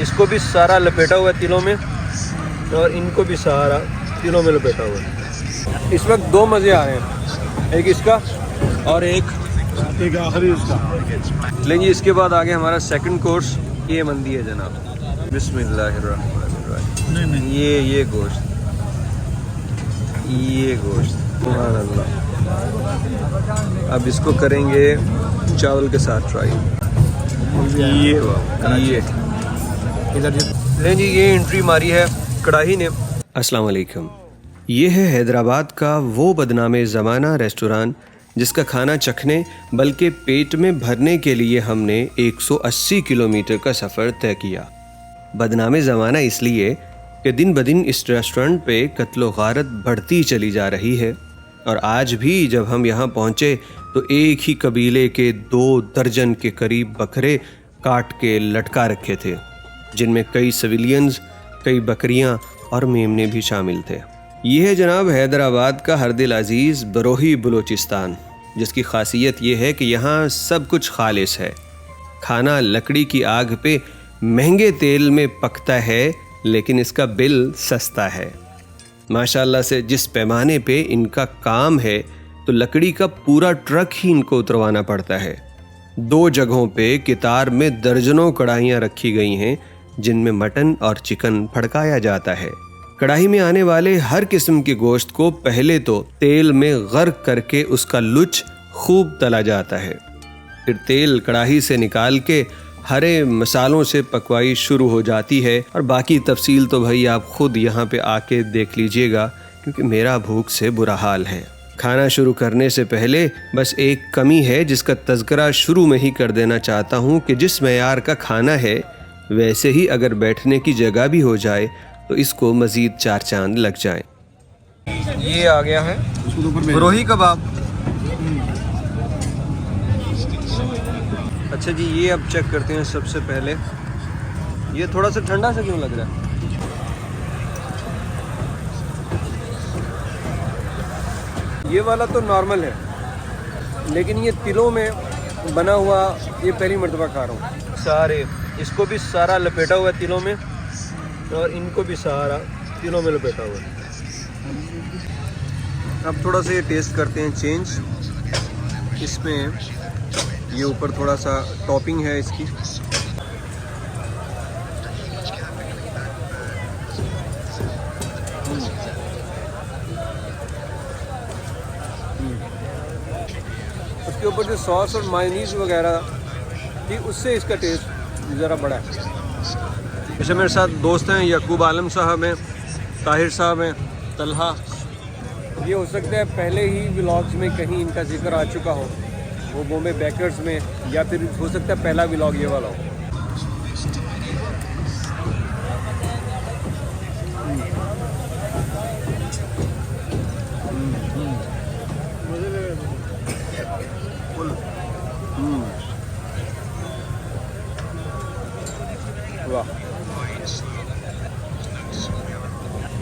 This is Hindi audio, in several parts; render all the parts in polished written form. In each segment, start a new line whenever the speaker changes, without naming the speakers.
इसको भी सारा लपेटा हुआ है तिलों में, और इनको भी सारा तिलों में लपेटा हुआ है। इस वक्त दो मज़े आ रहे हैं, एक इसका और एक आखिरी इसका। लेकिन इसके बाद आगे हमारा सेकंड कोर्स ये मंदी है जनाब। बिस्मिल्लाहिर्रहमानिर्रहीम। ये गोश्त, ये गोश्त, सुभान अल्लाह। अब इसको करेंगे चावल के साथ ट्राई। ये इधर जी ये एंट्री मारी है कढ़ाई ने। अस्सलाम वालेकुम। ये है हैदराबाद का वो बदनामे ज़माना रेस्टोरेंट जिसका खाना चखने बल्कि पेट में भरने के लिए हमने 180 किलोमीटर का सफ़र तय किया। बदनामे ज़माना इसलिए कि दिन ब दिन इस रेस्टोरेंट पे कत्लो गारत बढ़ती चली जा रही है, और आज भी जब हम यहाँ पहुँचे तो एक ही कबीले के 2 दर्जन के करीब बकरे काट के लटका रखे थे, जिनमें कई सिविलियंस, कई बकरियाँ और मेमने भी शामिल थे। ये है जनाब हैदराबाद का हर दिल अजीज़ बरोही बलोचिस्तान, जिसकी खासियत ये है कि यहाँ सब कुछ खालिस है। खाना लकड़ी की आग पे महंगे तेल में पकता है, लेकिन इसका बिल सस्ता है। माशाल्लाह से जिस पैमाने पे इनका काम है तो लकड़ी का पूरा ट्रक ही इनको उतरवाना पड़ता है। 2 जगहों पे कितार में दर्जनों कढ़ाइयाँ रखी गई हैं, जिनमें मटन और चिकन फड़काया जाता है। कढ़ाई में आने वाले हर किस्म के गोश्त को पहले तो तेल में गर्क करके उसका लुच खूब तला जाता है, फिर तेल कढ़ाई से निकाल के हरे मसालों से पकवाई शुरू हो जाती है। और बाकी तफसील तो भाई आप खुद यहाँ पे आके देख लीजिएगा, क्योंकि मेरा भूख से बुरा हाल है। खाना शुरू करने से पहले बस एक कमी है जिसका तज़किरा शुरू में ही कर देना चाहता हूँ कि जिस मेयार का खाना है वैसे ही अगर बैठने की जगह भी हो जाए तो इसको मज़ीद 4 चांद लग जाए। ये आ गया है बरोही कबाब। अच्छा जी, ये अब चेक करते हैं। सबसे पहले ये थोड़ा सा ठंडा सा क्यों लग रहा है? ये वाला तो नॉर्मल है, लेकिन ये तिलों में बना हुआ ये पहली मर्तबा खा रहा हूँ। सारे इसको भी सारा लपेटा हुआ है तिलों में, और इनको भी सारा तिलों में लपेटा हुआ है। अब थोड़ा सा ये टेस्ट करते हैं चेंज। इसमें ये ऊपर थोड़ा सा टॉपिंग है इसकी। उसके ऊपर जो सॉस और मायोनीज़ वगैरह थी उससे इसका टेस्ट ज़रा बड़ा है। जैसे मेरे साथ दोस्त हैं, यकूब आलम साहब हैं, ताहिर साहब हैं, तलहा। ये हो सकता है पहले ही व्लॉग्स में कहीं इनका जिक्र आ चुका हो, वो बॉम्बे बेकर्स में, या फिर हो सकता है पहला व्लॉग ये वाला हो। वाह,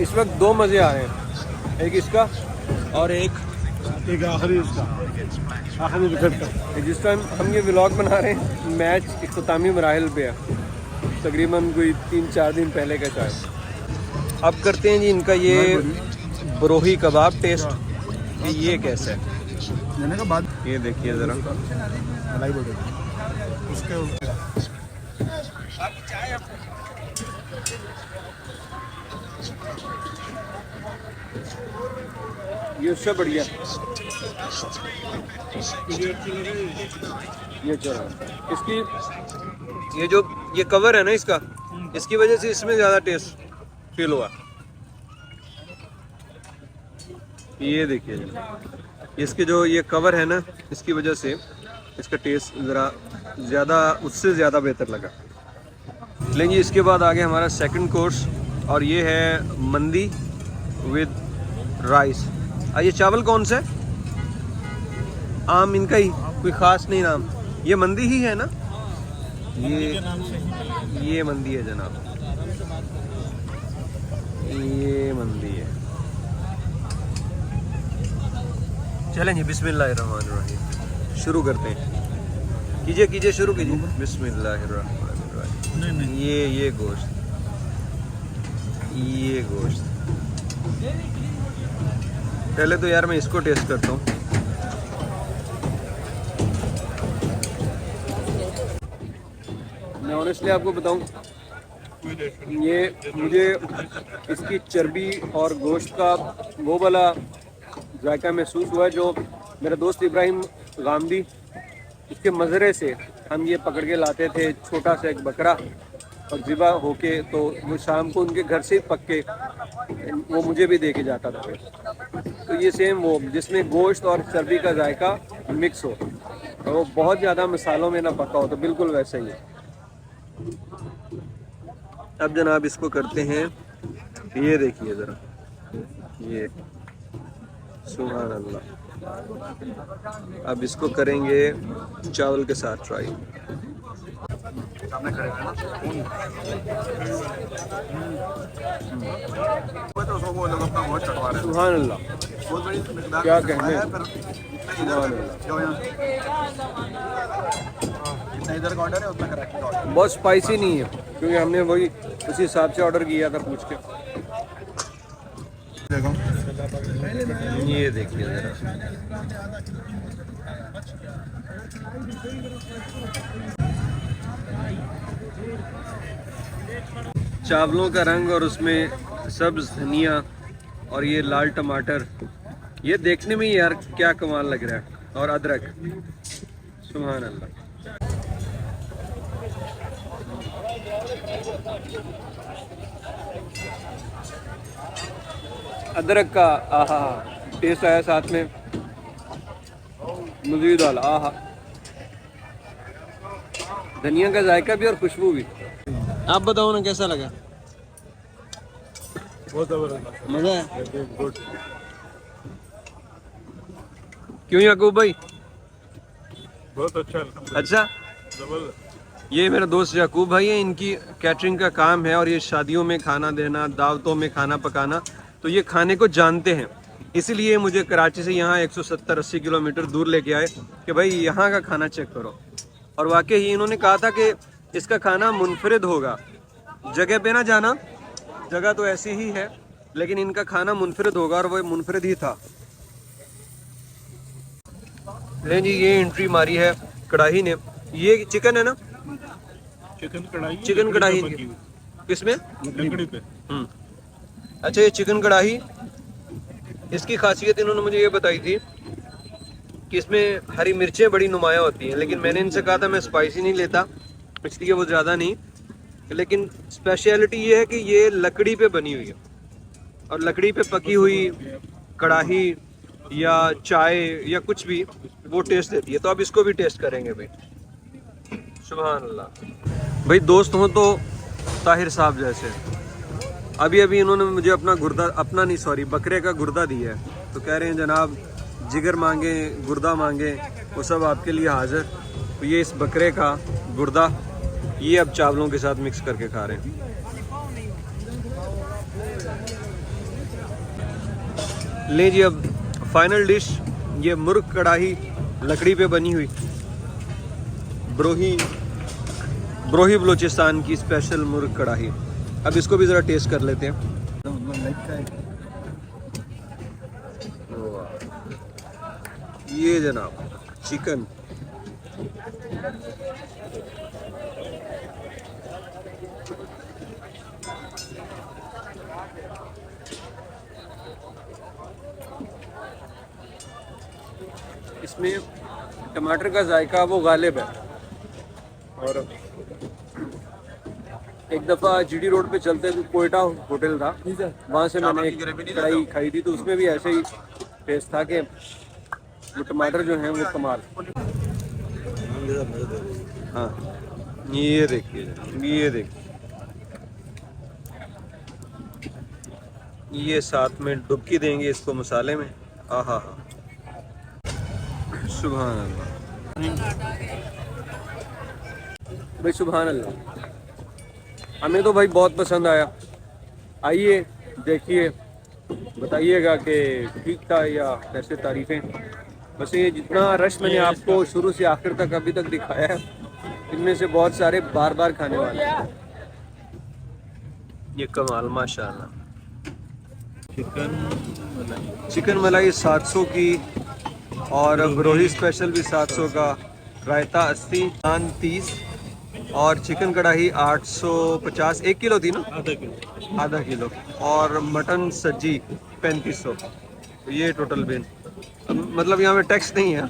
इस वक्त 2 मज़े आ रहे हैं, एक इसका और एक आखिरी इसका, आखिरी विकेट का। जिस टाइम हम ये व्लॉग बना रहे हैं मैच इख्तितामी मराहिल पे है, तकरीबन कोई 3-4 दिन पहले का शायद। अब करते हैं जी इनका ये बरोही कबाब टेस्ट, कि ये कैसा है। ये देखिए ज़रा, ये उससे बढ़िया। ये चला इसकी, ये जो ये कवर है ना इसका, इसकी वजह से इसमें ज़्यादा टेस्ट फील हुआ। ये देखिए इसके जो ये कवर है ना, इसकी वजह से इसका टेस्ट ज़रा ज़्यादा, उससे ज़्यादा बेहतर लगा। लेकिन इसके बाद आगे हमारा सेकंड कोर्स, और ये है मंदी विद राइस। ये चावल कौन सा है? आम इनका ही, कोई ख़ास नहीं नाम। ये मंदी ही है ना? ये मंदी है जनाब, ये मंदी है। चलें जी, बिस्मिल्लाहिर्रहमानिर्रहीम शुरू करते हैं। कीजिए शुरू कीजिए। बिस्मिल्लाहिर्रहमानिर्रहीम। ये गोश्त, ये गोश्त। पहले तो यार मैं इसको टेस्ट करता हूँ। मैं ऑनेस्टली आपको बताऊँ, ये मुझे इसकी चर्बी और गोश्त का वो वाला जायका महसूस हुआ है जो मेरा दोस्त इब्राहिम गामदी, इसके मज़रे से हम ये पकड़ के लाते थे छोटा सा एक बकरा, और ज़िबा होके तो वो शाम को उनके घर से पक के वो मुझे भी दे के जाता था। तो ये सेम वो जिसमें गोश्त और चर्बी का जायका मिक्स हो, और वो बहुत ज़्यादा मसालों में ना पका हो, तो बिल्कुल वैसा ही है। अब जनाब इसको करते हैं, ये देखिए ज़रा, ये सुभान अल्लाह। अब इसको करेंगे चावल के साथ ट्राई। सुभान अल्लाह, क्या कहने।
इधर का ऑर्डर है उतना करेक्ट ऑर्डर।
बहुत स्पाइसी नहीं है क्योंकि हमने वही उसी हिसाब से ऑर्डर किया था पूछ के।
देखो
ये देखिए जरा, चावलों का रंग और उसमें सब्ज धनिया और ये लाल टमाटर, ये देखने में ही यार क्या कमाल लग रहा है। और अदरक, सुभान अल्लाह। अदरक का आहा टेस्ट आया, साथ में मज़ीद वाला आहा, धनिया का जायका भी और खुशबू भी। आप बताओ ना कैसा लगा?
बहुत जबरदस्त
मज़ा है।
गुड।
क्यों याकूब भाई?
बहुत अच्छा
जबरदस्त। ये मेरा दोस्त याकूब भाई है, इनकी कैटरिंग का काम है और ये शादियों में खाना देना, दावतों में खाना पकाना, तो ये खाने को जानते हैं। इसीलिए मुझे कराची से यहाँ 170-80 किलोमीटर दूर लेके आए कि भाई यहाँ का खाना चेक करो। और वाकई ही इन्होंने कहा था कि इसका खाना मुनफरिद होगा। जगह पे ना जाना, जगह तो ऐसी ही है, लेकिन इनका खाना मुनफरिद होगा, और वो मुनफरिद ही था। ले जी, ये एंट्री मारी है कढ़ाई ने। ये चिकन है ना? चिकन कढ़ाई किसमें?
लकड़ी पे।
अच्छा, ये चिकन कढ़ाई, इसकी खासियत इन्होंने मुझे ये बताई थी कि इसमें हरी मिर्चें बड़ी नुमाया होती हैं, लेकिन मैंने इनसे कहा था मैं स्पाइसी नहीं लेता, इसलिए वो ज़्यादा नहीं। लेकिन स्पेशलिटी ये है कि ये लकड़ी पे बनी हुई है, और लकड़ी पे पकी हुई कढ़ाई या चाय या कुछ भी वो टेस्ट देती है। तो अब इसको भी टेस्ट करेंगे भाई। सुभान अल्लाह। भाई दोस्त हो तो ताहिर साहब जैसे, अभी अभी इन्होंने मुझे बकरे का गुर्दा दिया है, तो कह रहे हैं जनाब जिगर मांगे, गुर्दा मांगे, वो सब आपके लिए हाजिर। तो ये इस बकरे का गुर्दा, ये अब चावलों के साथ मिक्स करके खा रहे हैं। ले जी, अब फाइनल डिश, ये मुर्ग कढ़ाई लकड़ी पे बनी हुई, ब्रोही बलूचिस्तान की स्पेशल मुर्ग कढ़ाई। अब इसको भी ज़रा टेस्ट कर लेते हैं। ये जनाब चिकन, इसमें टमाटर का जायका वो गालिब है। और एक दफ़ा जीडी रोड पे चलते कोयटा होटल था, वहाँ से मैंने एक कढ़ाई खाई थी, तो उसमें भी ऐसे ही टेस्ट था कि वो टमाटर जो हैं वो कमाल। हाँ, ये देखिए, ये देखिए, ये साथ में डुबकी देंगे इसको मसाले में। आहा हा, सुभान अल्लाह भाई, सुभान अल्लाह। हमें तो भाई बहुत पसंद आया। आइए देखिए, बताइएगा कि ठीक था या कैसे तारीफ़ें। बस ये जितना रश मैंने आपको शुरू से आखिर तक अभी तक दिखाया है, इनमें से बहुत सारे बार बार खाने वाले हैं। ये कमाल माशाल्लाह। चिकन मलाई 700 की और ब्रोही स्पेशल भी 700 का, रायता 80, नान 30 और चिकन कढ़ाई 850, 1 किलो थी ना, आधा किलो, और मटन सज्जी 3500। ये टोटल बिल, मतलब यहाँ पे टैक्स नहीं है।